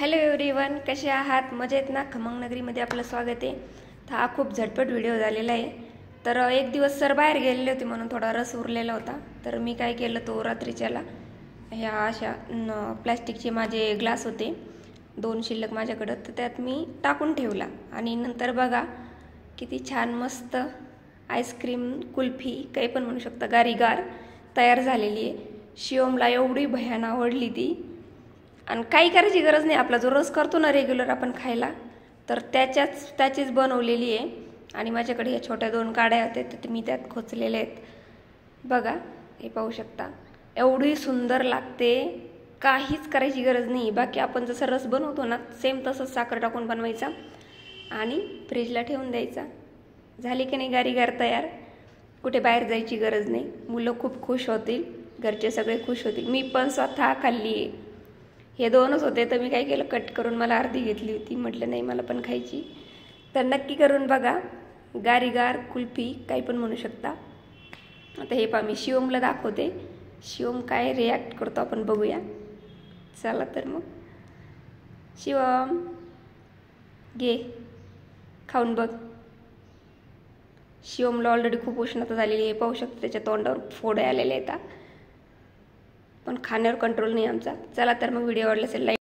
Hello everyone, कसे आहात? मजेत ना? खमंग नगरीमध्ये आपलं स्वागत आहे. तर हा खूप झटपट व्हिडिओ झालेला आहे. तर एक दिवस सर बाहेर गेलेले होते म्हणून थोडा रस उरलेला होता. तर मी काय केलं, तो रात्रीच्याला ह्या अशा प्लॅस्टिकचे माझे ग्लास होते 2 शिल्लक माझ्याकडं, तर त्यात मी टाकून ठेवला. आणि नंतर बघा किती छान मस्त आईस्क्रीम, कुल्फी, काही पण म्हणू शकता, गारीगार तयार झालेली आहे. शिवमला एवढी भयान आवडली ती. आणि काही करायची गरज नाही, आपला जो रस करतो ना रेग्युलर आपण खायला, तर त्याचीच बनवलेली आहे. आणि माझ्याकडे या छोट्या 2 काड्या होत्या, तर मी त्यात खोचलेल्या आहेत. बघा, हे पाहू शकता, एवढी सुंदर लागते. काहीच करायची गरज नाही. बाकी आपण जसं रस बनवतो ना, सेम तसंच साखर टाकून बनवायचा आणि फ्रीजला ठेवून द्यायचा. झाली की नाही गारीगार तयार. कुठे बाहेर जायची गरज नाही. मुलं खूप खुश होतील, घरचे सगळे खुश होतील. मी पण स्वतः खाल्ली आहे. हे 2च होते, तर मी काय केलं, कट करून मला अर्धी घेतली होती. म्हटलं नाही, मला पण खायची. तर नक्की करून बघा, गारीगार कुल्फी, काही पण म्हणू शकता. आता हे पहा, मी शिवमला दाखवते. शिवम काय रिॲक्ट करतो आपण बघूया. चला तर मग, शिवम घे, खाऊन बघ. शिवमला ऑलरेडी खूप उष्णता झालेली आहे, पाहू शकतो त्याच्या तोंडावर फोडे आलेले आहेत. पण खाण्यावर कंट्रोल नाही आमचा. चला तर मग, व्हिडिओ आवडला असेल लाईक